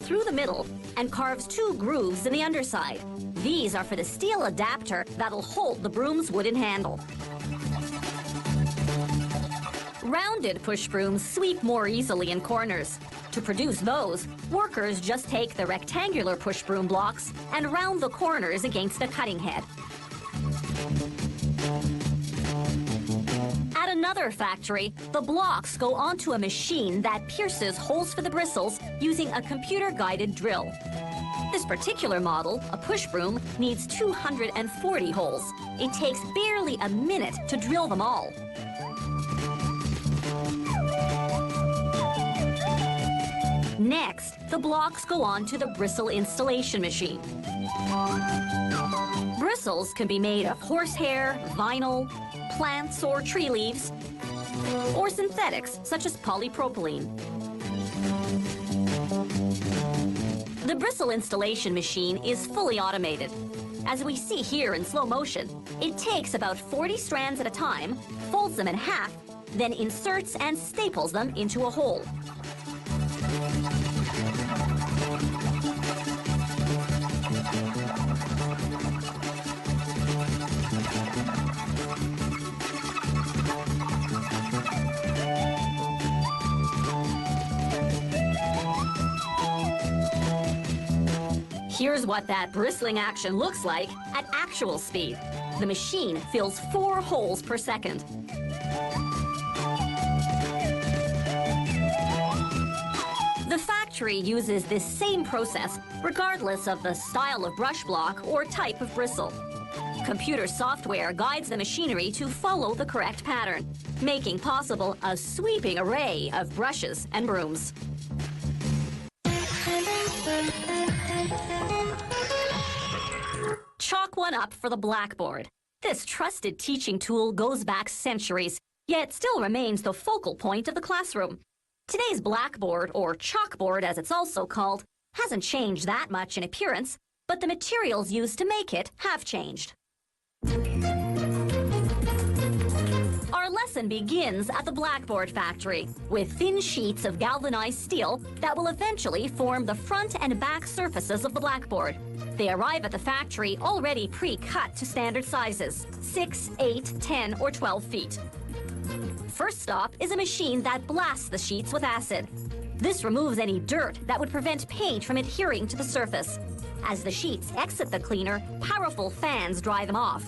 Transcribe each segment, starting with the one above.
through the middle and carves 2 grooves in the underside. These are for the steel adapter that'll hold the broom's wooden handle. Rounded push brooms sweep more easily in corners. To produce those, workers just take the rectangular push broom blocks and round the corners against a cutting head. At another factory, the blocks go onto a machine that pierces holes for the bristles using a computer-guided drill. This particular model, a push broom, needs 240 holes. It takes barely a minute to drill them all. Next, the blocks go on to the bristle installation machine. Bristles can be made of horsehair, vinyl, plants or tree leaves, or synthetics such as polypropylene. The bristle installation machine is fully automated. As we see here in slow motion, it takes about 40 strands at a time, folds them in half, then inserts and staples them into a hole. Here's what that bristling action looks like at actual speed. The machine fills 4 holes per second. The factory uses this same process regardless of the style of brush block or type of bristle. Computer software guides the machinery to follow the correct pattern, making possible a sweeping array of brushes and brooms. Chalk one up for the blackboard. This trusted teaching tool goes back centuries, yet still remains the focal point of the classroom. Today's blackboard, or chalkboard as it's also called, hasn't changed that much in appearance, but the materials used to make it have changed. Our lesson begins at the blackboard factory with thin sheets of galvanized steel that will eventually form the front and back surfaces of the blackboard. They arrive at the factory already pre-cut to standard sizes, 6, 8, 10, or 12 feet. First stop is a machine that blasts the sheets with acid. This removes any dirt that would prevent paint from adhering to the surface. As the sheets exit the cleaner, powerful fans dry them off.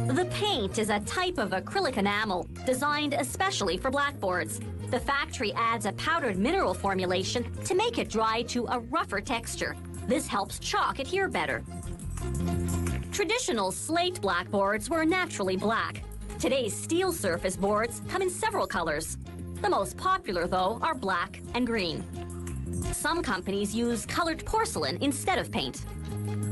The paint is a type of acrylic enamel designed especially for blackboards. The factory adds a powdered mineral formulation to make it dry to a rougher texture. This helps chalk adhere better. Traditional slate blackboards were naturally black. Today's steel surface boards come in several colors. The most popular, though, are black and green. Some companies use colored porcelain instead of paint.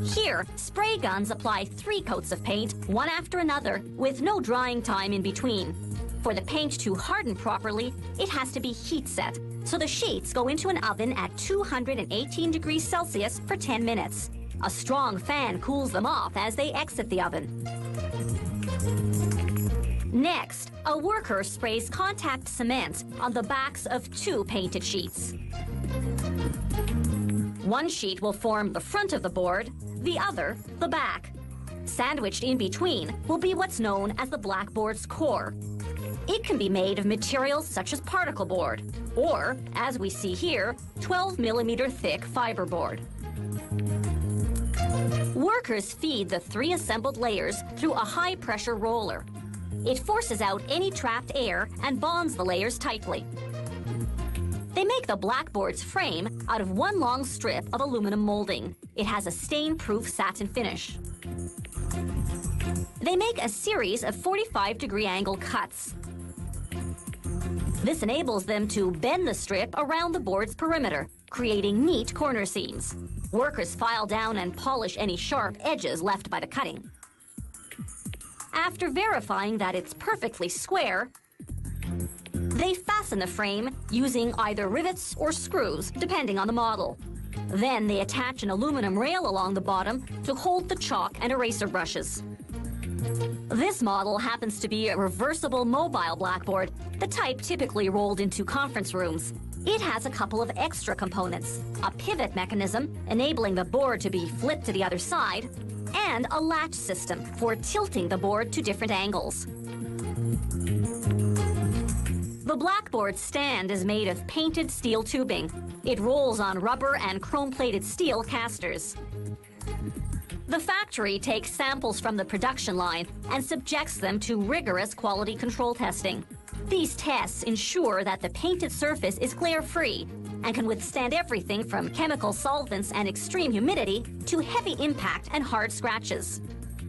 Here, spray guns apply 3 coats of paint, one after another, with no drying time in between. For the paint to harden properly, it has to be heat set, so the sheets go into an oven at 218 degrees Celsius for 10 minutes. A strong fan cools them off as they exit the oven. Next, a worker sprays contact cement on the backs of 2 painted sheets. One sheet will form the front of the board, the other the back. Sandwiched in between will be what's known as the blackboard's core. It can be made of materials such as particle board, or, as we see here, 12mm thick fiberboard. Workers feed the 3 assembled layers through a high-pressure roller. It forces out any trapped air and bonds the layers tightly. They make the blackboard's frame out of one long strip of aluminum molding. It has a stain-proof satin finish. They make a series of 45-degree angle cuts. This enables them to bend the strip around the board's perimeter, creating neat corner seams. Workers file down and polish any sharp edges left by the cutting. After verifying that it's perfectly square, they fasten the frame using either rivets or screws, depending on the model. Then they attach an aluminum rail along the bottom to hold the chalk and eraser brushes. This model happens to be a reversible mobile blackboard, the type typically rolled into conference rooms. It has a couple of extra components, a pivot mechanism enabling the board to be flipped to the other side, and a latch system for tilting the board to different angles. The blackboard stand is made of painted steel tubing. It rolls on rubber and chrome-plated steel casters. The factory takes samples from the production line and subjects them to rigorous quality control testing. These tests ensure that the painted surface is glare-free and can withstand everything from chemical solvents and extreme humidity to heavy impact and hard scratches.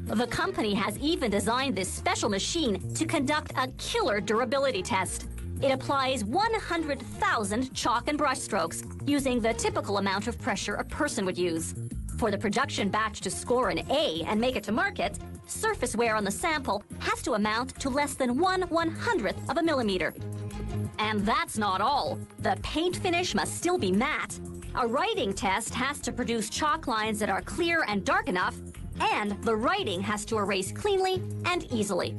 The company has even designed this special machine to conduct a killer durability test. It applies 100,000 chalk and brush strokes using the typical amount of pressure a person would use. For the production batch to score an A and make it to market, surface wear on the sample has to amount to less than 1/100th of a millimeter. And that's not all. The paint finish must still be matte. A writing test has to produce chalk lines that are clear and dark enough, and the writing has to erase cleanly and easily.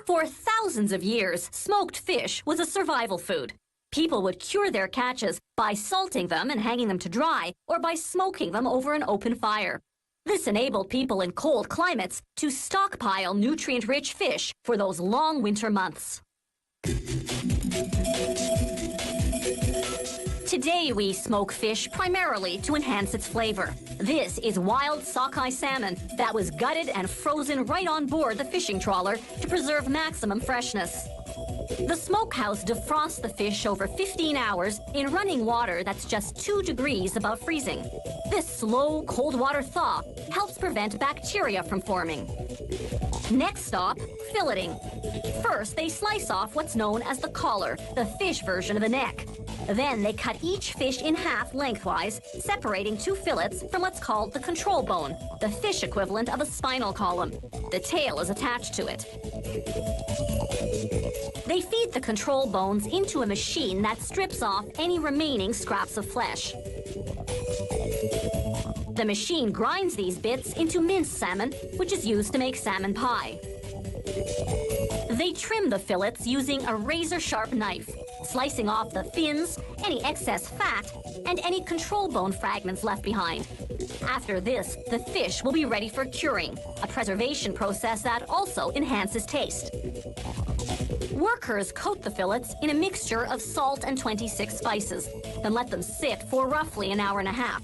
For thousands of years, smoked fish was a survival food. People would cure their catches by salting them and hanging them to dry, or by smoking them over an open fire. This enabled people in cold climates to stockpile nutrient-rich fish for those long winter months. Today we smoke fish primarily to enhance its flavor. This is wild sockeye salmon that was gutted and frozen right on board the fishing trawler to preserve maximum freshness. The smokehouse defrosts the fish over 15 hours in running water that's just 2 degrees above freezing. This slow, cold water thaw helps prevent bacteria from forming. Next stop, filleting. First, they slice off what's known as the collar, the fish version of the neck. Then they cut each fish in half lengthwise, separating 2 fillets from what's called the control bone, the fish equivalent of a spinal column. The tail is attached to it. They feed the control bones into a machine that strips off any remaining scraps of flesh. The machine grinds these bits into minced salmon, which is used to make salmon pie. They trim the fillets using a razor-sharp knife, slicing off the fins, any excess fat, and any control bone fragments left behind. After this, the fish will be ready for curing, a preservation process that also enhances taste. Workers coat the fillets in a mixture of salt and 26 spices, then let them sit for roughly an hour and a half.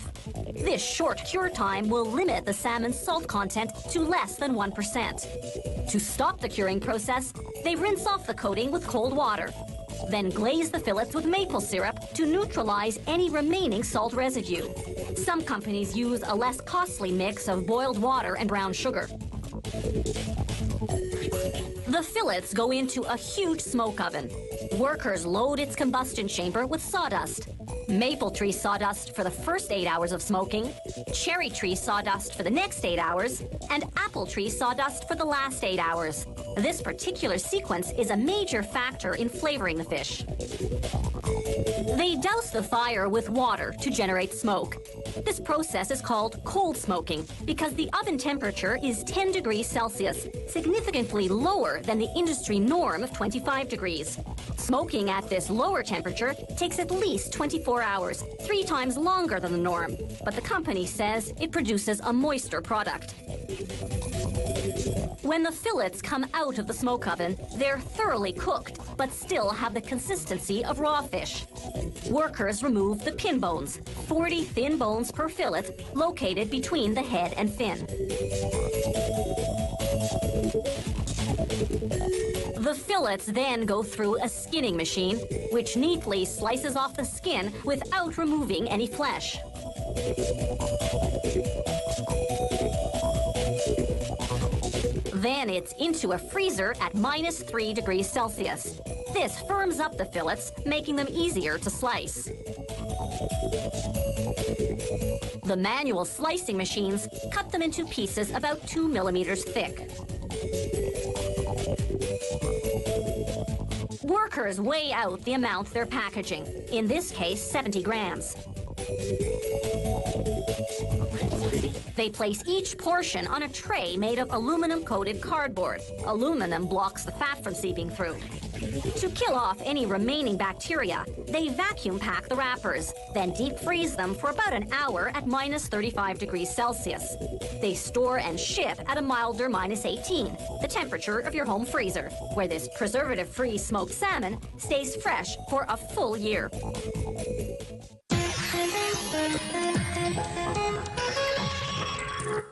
This short cure time will limit the salmon's salt content to less than 1%. To stop the curing process, they rinse off the coating with cold water, then glaze the fillets with maple syrup to neutralize any remaining salt residue. Some companies use a less costly mix of boiled water and brown sugar. The fillets go into a huge smoke oven. Workers load its combustion chamber with sawdust. Maple tree sawdust for the first 8 hours of smoking, cherry tree sawdust for the next 8 hours, and apple tree sawdust for the last 8 hours. This particular sequence is a major factor in flavoring the fish. They douse the fire with water to generate smoke. This process is called cold smoking because the oven temperature is 10 degrees Celsius, significantly lower than the industry norm of 25 degrees. Smoking at this lower temperature takes at least 24 hours, 3 times longer than the norm, but the company says it produces a moister product. When the fillets come out of the smoke oven, they're thoroughly cooked, but still have the consistency of raw fish. Workers remove the pin bones, 40 thin bones per fillet, located between the head and fin. The fillets then go through a skinning machine, which neatly slices off the skin without removing any flesh. Then it's into a freezer at -3 degrees Celsius. This firms up the fillets, making them easier to slice. The manual slicing machines cut them into pieces about 2 millimeters thick. Workers weigh out the amount they're packaging, in this case 70 grams. They place each portion on a tray made of aluminum-coated cardboard. Aluminum blocks the fat from seeping through. To kill off any remaining bacteria, they vacuum pack the wrappers, then deep freeze them for about an hour at minus 35 degrees Celsius. They store and ship at a milder minus 18, the temperature of your home freezer, where this preservative-free smoked salmon stays fresh for a full year.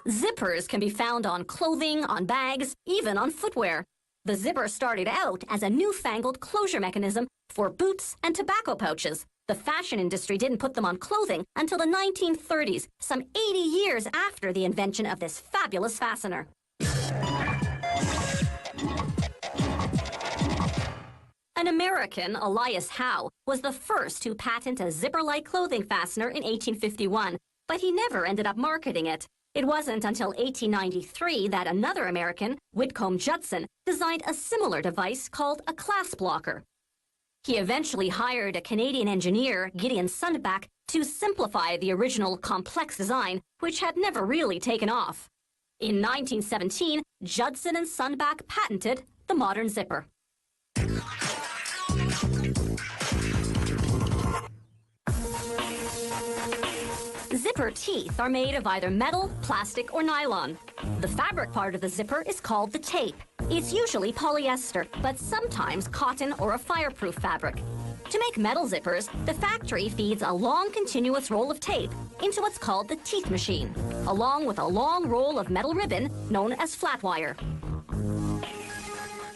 Zippers can be found on clothing, on bags, even on footwear. The zipper started out as a newfangled closure mechanism for boots and tobacco pouches. The fashion industry didn't put them on clothing until the 1930s, some 80 years after the invention of this fabulous fastener. An American, Elias Howe, was the first to patent a zipper-like clothing fastener in 1851, but he never ended up marketing it. It wasn't until 1893 that another American, Whitcomb Judson, designed a similar device called a clasp blocker. He eventually hired a Canadian engineer, Gideon Sundback, to simplify the original complex design, which had never really taken off. In 1917, Judson and Sundback patented the modern zipper. Zipper teeth are made of either metal, plastic, or nylon. The fabric part of the zipper is called the tape. It's usually polyester, but sometimes cotton or a fireproof fabric. To make metal zippers, the factory feeds a long continuous roll of tape into what's called the teeth machine, along with a long roll of metal ribbon known as flat wire.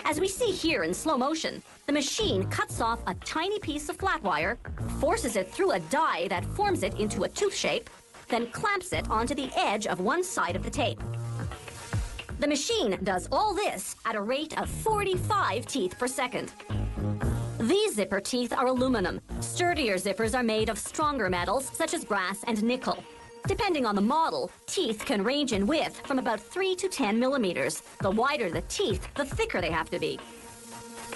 As we see here in slow motion, the machine cuts off a tiny piece of flat wire, forces it through a die that forms it into a tooth shape, then clamps it onto the edge of one side of the tape. The machine does all this at a rate of 45 teeth per second. These zipper teeth are aluminum. Sturdier zippers are made of stronger metals, such as brass and nickel. Depending on the model, teeth can range in width from about 3 to 10 millimeters. The wider the teeth, the thicker they have to be.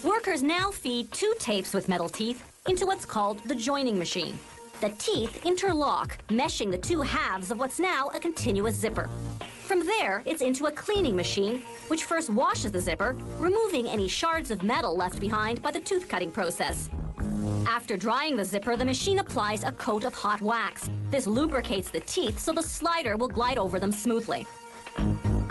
Workers now feed two tapes with metal teeth into what's called the joining machine. The teeth interlock, meshing the two halves of what's now a continuous zipper. From there, it's into a cleaning machine, which first washes the zipper, removing any shards of metal left behind by the tooth cutting process. After drying the zipper, the machine applies a coat of hot wax. This lubricates the teeth so the slider will glide over them smoothly.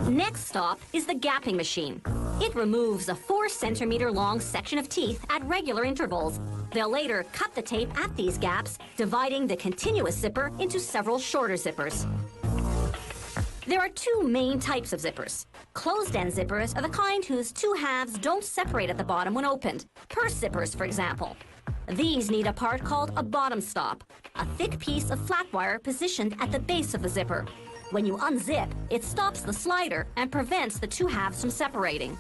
Next stop is the gapping machine. It removes a 4-centimeter long section of teeth at regular intervals. They'll later cut the tape at these gaps, dividing the continuous zipper into several shorter zippers. There are two main types of zippers. Closed-end zippers are the kind whose two halves don't separate at the bottom when opened. Purse zippers, for example. These need a part called a bottom stop, a thick piece of flat wire positioned at the base of the zipper. When you unzip, it stops the slider and prevents the two halves from separating.